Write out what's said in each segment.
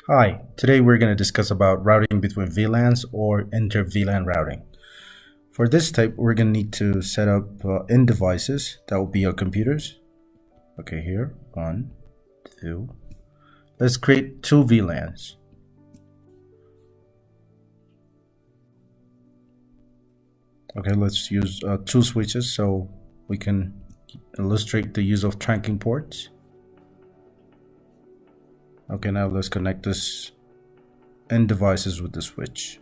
Hi, today we're going to discuss about routing between VLANs or inter-VLAN routing. For this type, we're going to need to set up end devices. That will be your computers. Okay, here, 1, 2. Let's create 2 VLANs. Okay, let's use 2 switches so we can illustrate the use of trunking ports. Okay, now let's connect this end devices with the switch.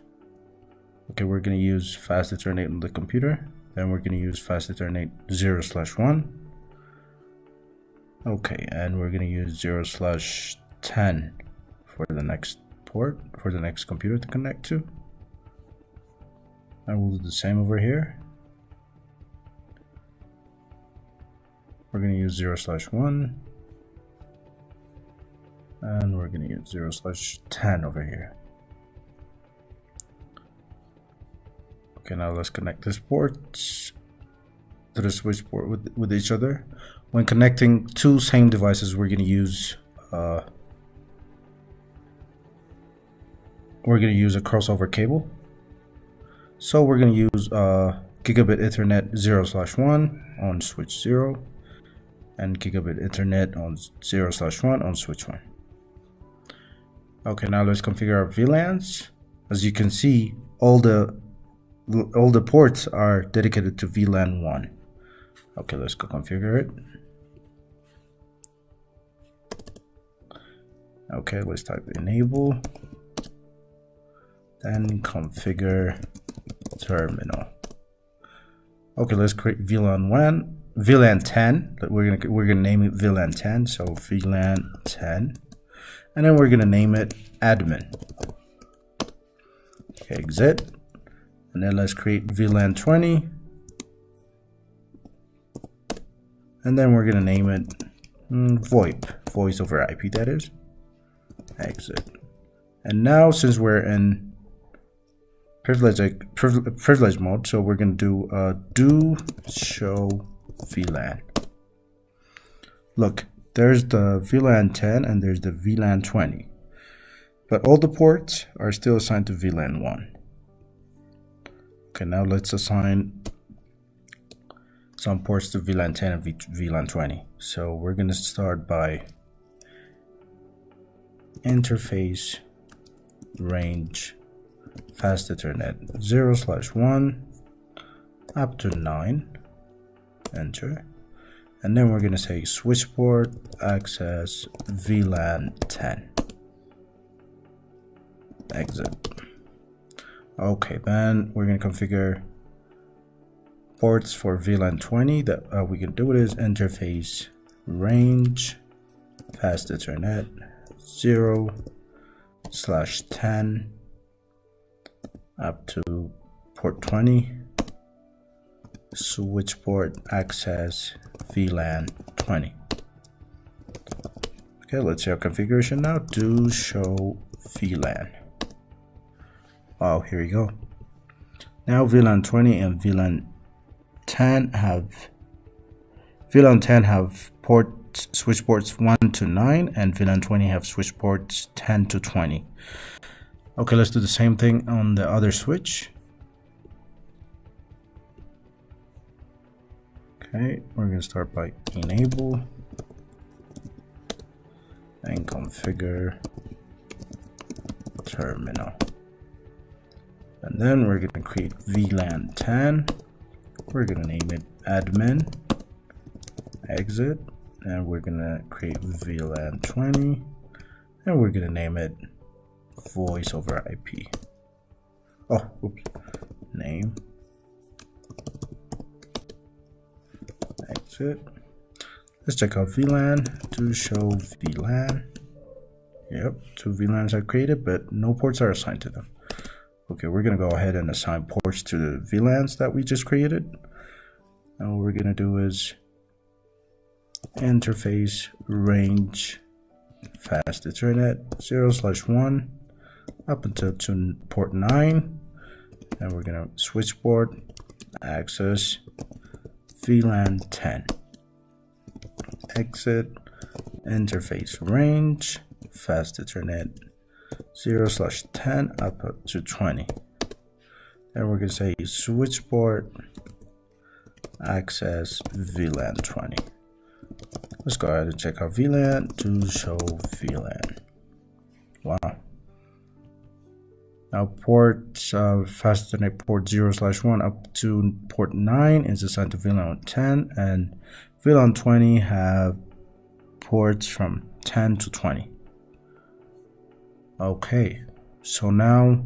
Okay, we're going to use fast Ethernet on the computer. Then we're going to use fast Ethernet 0/1. Okay, and we're going to use 0/10 for the next port, for the next computer to connect to. And we'll do the same over here. We're going to use 0/1. And we're going to use 0/10 over here. Okay, now let's connect these ports to the switch port with each other. When connecting 2 same devices, we're going to use a crossover cable. So we're going to use gigabit Ethernet 0/1 on switch 0 and gigabit Ethernet on 0/1 on switch 1. Okay, now let's configure our VLANs. As you can see, all the ports are dedicated to VLAN 1. Okay, let's go configure it. Okay, let's type enable, then configure terminal. Okay, let's create VLAN 10. We're gonna name it VLAN 10. So VLAN 10. And then we're going to name it admin. Okay, exit. And then let's create VLAN 20. And then we're going to name it VoIP, voice over IP, that is. Exit. And now, since we're in privilege mode, so we're going to do show VLAN. Look. There's the VLAN 10 and there's the VLAN 20. But all the ports are still assigned to VLAN 1. Okay, now let's assign some ports to VLAN 10 and VLAN 20. So we're going to start by interface range fast Ethernet 0/1 up to 9. Enter. And then we're going to say switch port access VLAN 10. Exit. Okay, then we're going to configure ports for VLAN 20. That we can do it is interface range fast Ethernet 0/10 up to port 20. Switch port access VLAN 20. Okay, let's see our configuration now. Do show VLAN. Wow, here we go. Now VLAN 20 and VLAN 10 have switch ports 1 to 9, and VLAN 20 have switch ports 10 to 20. Okay, let's do the same thing on the other switch. Okay, we're going to start by enable and configure terminal. And then we're going to create VLAN 10. We're going to name it admin. Exit. And we're going to create VLAN 20. And we're going to name it voice over IP. Oh, oops. Name. Exit. Let's check out VLAN. To show VLAN. Yep, 2 VLANs are created, but no ports are assigned to them. Okay, we're going to go ahead and assign ports to the VLANs that we just created. And what we're going to do is interface range fast Ethernet 0/1 up until to port 9. And we're going to switch port access VLAN 10. Exit interface range fast Ethernet 0/10 output to 20. Then we're going to say switch port access VLAN 20. Let's go ahead and check out VLAN to show VLAN. Wow. Now port fast Ethernet port 0/1 up to port 9 is assigned to VLAN 10, and VLAN 20 have ports from 10 to 20. Okay, so now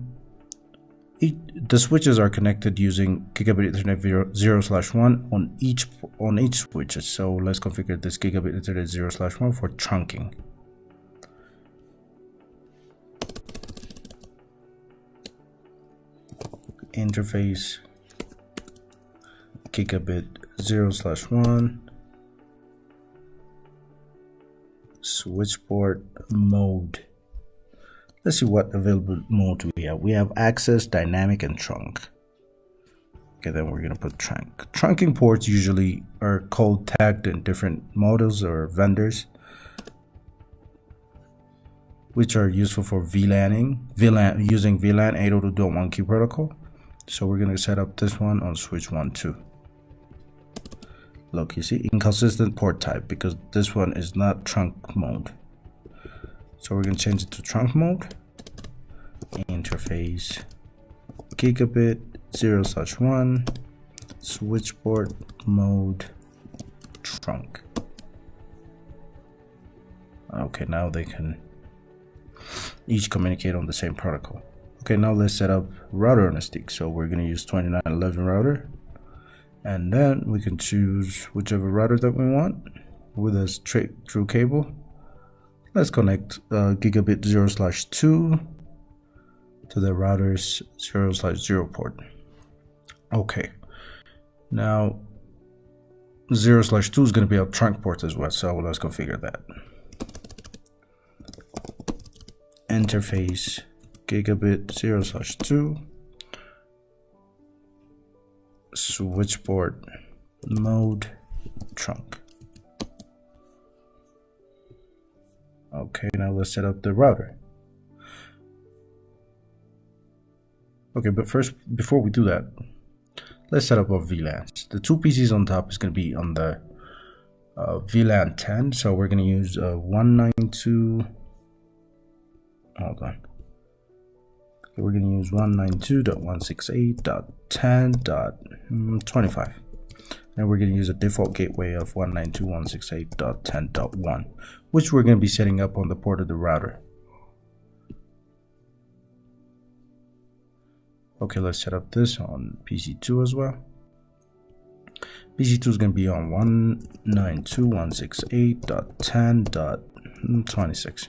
the switches are connected using Gigabit Ethernet 0/1 on each switch. So let's configure this Gigabit Ethernet 0/1 for trunking. Interface Gigabit 0/1 switch port mode. Let's see what available mode we have. We have access, dynamic, and trunk. Okay, then we're gonna put trunk. Trunking ports usually are code tagged in different models or vendors, which are useful for using VLAN 802.1q protocol. So we're gonna set up this one on switch 1, 2. Look, you see inconsistent port type because this one is not trunk mode. So we're going to change it to trunk mode. Interface Gigabit 0/1 switch port mode trunk. Okay, now they can each communicate on the same protocol. Okay, now let's set up router on a stick. So we're going to use 2911 router, and then we can choose whichever router that we want with a straight through cable. Let's connect Gigabit 0/2 to the router's 0/0 port. Okay, now 0/2 is going to be a trunk port as well, so let's configure that. Interface Gigabit 0/2 switch port mode trunk. Okay, now let's set up the router. Okay, but first, before we do that, let's set up our VLANs. The two PCs on top is going to be on the VLAN 10, so we're going to use 192. Hold on. Okay, we're going to use 192.168.10.25. And we're going to use a default gateway of 192.168.10.1, which we're going to be setting up on the port of the router. Okay, let's set up this on PC2 as well. PC2 is going to be on 192.168.10.26.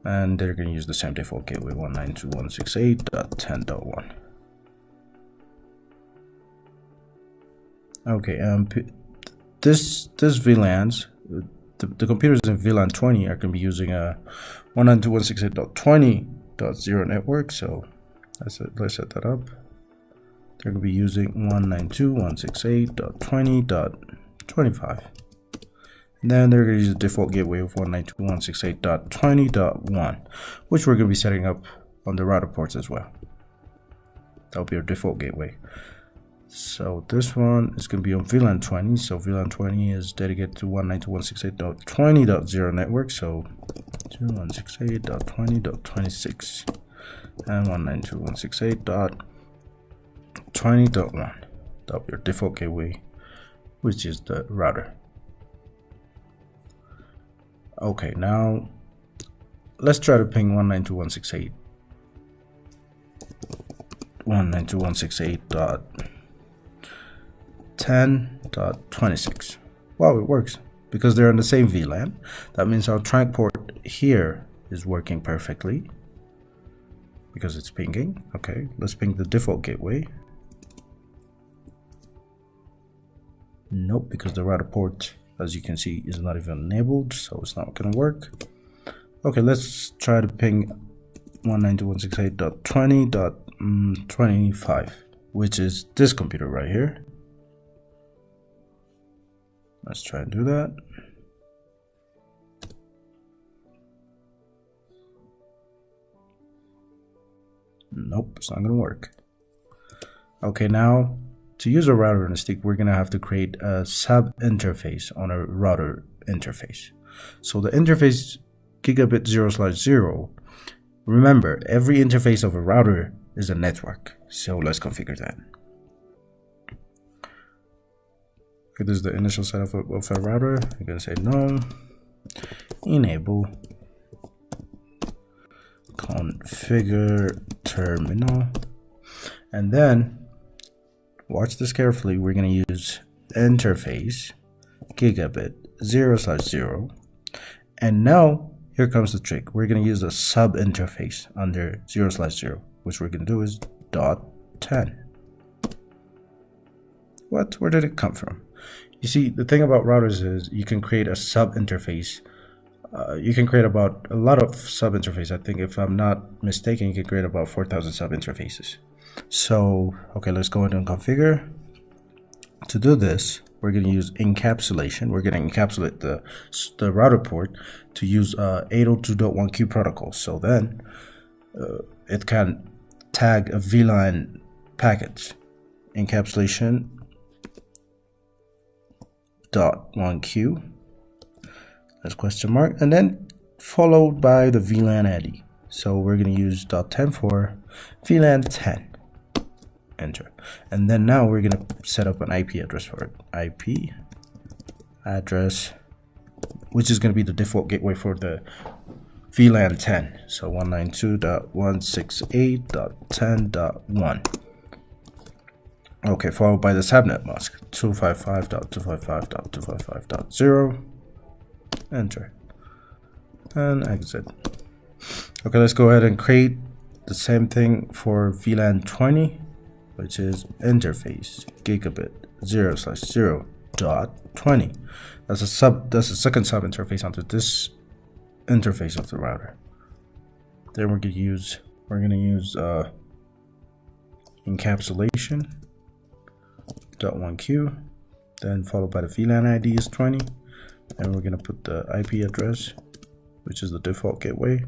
And they're going to use the same default gateway, 192.168.10.1. Okay, this VLANs, the computers in VLAN 20 are going to be using a 192.168.20.0 network, so let's set that up. They're going to be using 192.168.20.25. And then they're going to use the default gateway of 192.168.20.1, which we're going to be setting up on the router ports as well. That'll be our default gateway. So this one is going to be on VLAN 20. So VLAN 20 is dedicated to 192.168.20.0 network. So 168.20.26 and 192.168.20.1. That'll be your default gateway, which is the router. Okay, now let's try to ping 192.168.10.26. Wow, it works because they're on the same VLAN. That means our trunk port here is working perfectly because it's pinging. Okay, let's ping the default gateway. Nope, because the router port, as you can see, is not even enabled, so it's not going to work. Okay, let's try to ping 192.168.20.25, which is this computer right here. Let's try and do that. Nope, it's not gonna work. Okay, now to use a router and a stick, we're gonna have to create a sub interface on a router interface. So the interface gigabit 0/0. Remember, every interface of a router is a network. So let's configure that. Okay, this is the initial setup of a router. You're gonna say no, enable configure terminal, and then watch this carefully. We're gonna use interface gigabit 0/0, and now here comes the trick. We're gonna use a sub interface under 0/0, which we're gonna do is .10. What? Where did it come from? You see, the thing about routers is you can create a sub interface. You can create about a lot of sub interfaces. I think, if I'm not mistaken, you can create about 4,000 sub interfaces. So, okay, let's go ahead and configure. To do this, we're going to use encapsulation. We're going to encapsulate the router port to use 802.1q protocol. So then it can tag a VLAN packet. Encapsulation .1q. That's question mark, and then followed by the VLAN ID. So we're going to use .10 for VLAN 10. Enter. And then now we're going to set up an IP address for it. IP address, which is going to be the default gateway for the VLAN 10. So 192.168.10.1. Okay, followed by the subnet mask 255.255.255.0. Enter and exit. Okay, let's go ahead and create the same thing for VLAN 20, which is interface gigabit 0/0.20. That's a second sub interface onto this interface of the router. Then we're gonna use encapsulation .1q, then followed by the VLAN ID is 20, and we're gonna put the IP address, which is the default gateway,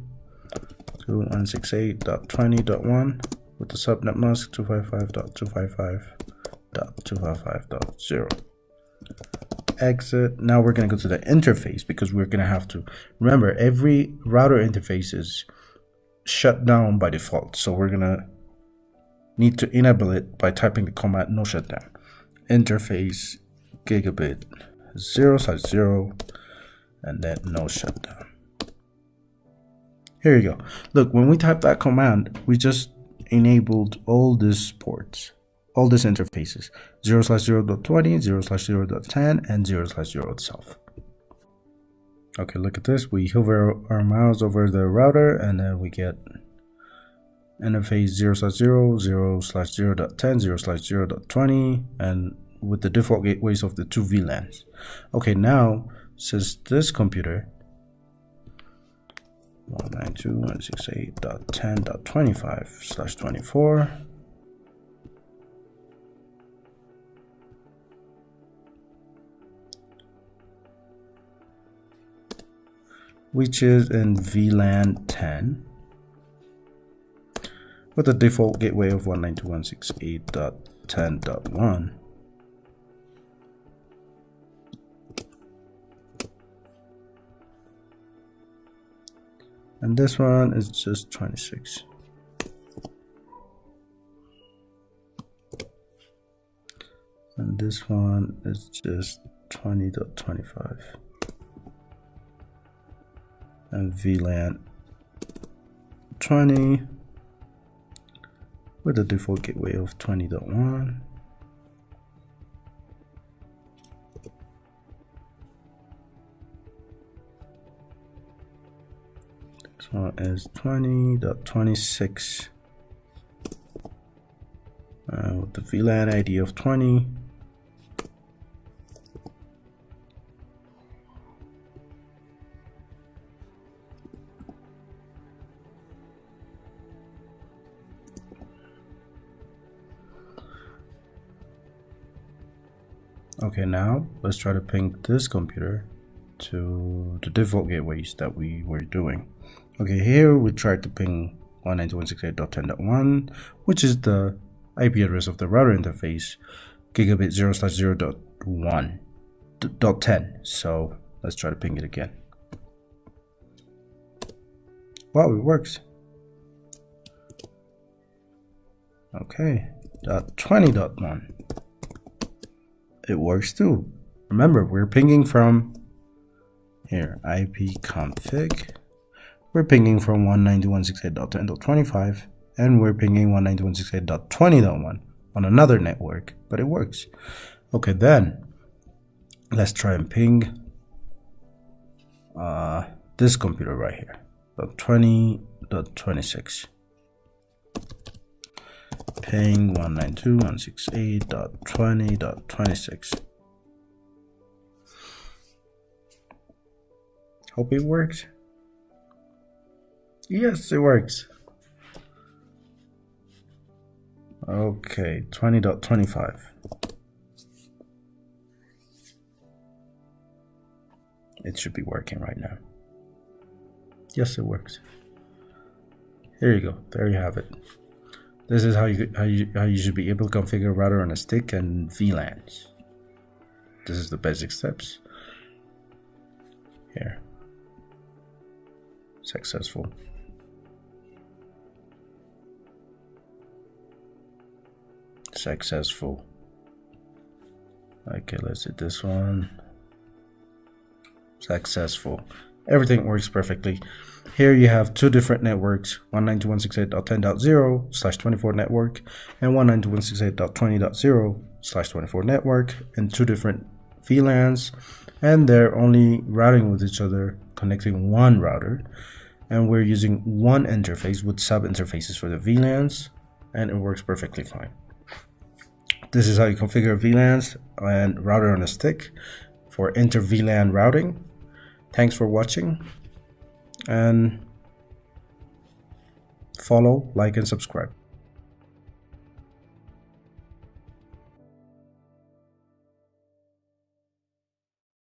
to 168.20.1 with the subnet mask 255.255.255.0. Exit. Now we're gonna go to the interface, because we're gonna have to remember every router interface is shut down by default. So we're gonna need to enable it by typing the command no shutdown. Interface gigabit 0/0 and then no shutdown. Here you go. Look, when we type that command, we just enabled all these ports, all these interfaces, 0/0.20, 0/0.10, and 0/0 itself. Okay, look at this. We hover our mouse over the router, and then we get interface 0/0, 0/0.10, 0/0.20, and with the default gateways of the two VLANs. Okay, now since this computer 192.168.10.25/24, which is in VLAN 10 with the default gateway of 192.168.10.1. And this one is just 26. And this one is just 20.25. And VLAN 20 with the default gateway of 20.1. This one is 20.26 with the VLAN ID of 20. Okay, now let's try to ping this computer to the default gateways that we were doing. Okay, here we tried to ping 192.168.10.1, which is the IP address of the router interface, gigabit 0/0.1.10. So let's try to ping it again. Wow, it works. Okay, .20.1. It works too. Remember, we're pinging from here, IP config. We're pinging from 192.168.10.25, and we're pinging 192.168.20.1 on another network, but it works. Okay, then let's try and ping this computer right here, .20.26. Ping 192.168.20.26. Hope it works. Yes, it works. Okay, 20.25. It should be working right now. Yes, it works. Here you go. There you have it. This is how you should be able to configure a router on a stick and VLANs. This is the basic steps. Here. Successful. Successful. Okay, let's hit this one. Successful. Everything works perfectly. Here you have two different networks, 192.168.10.0/24 network and 192.168.20.0/24 network, and two different VLANs, and they're only routing with each other, connecting one router, and we're using one interface with sub interfaces for the VLANs, and it works perfectly fine. This is how you configure VLANs and router on a stick for Inter-Vlan routing. Thanks for watching, and follow, like, and subscribe.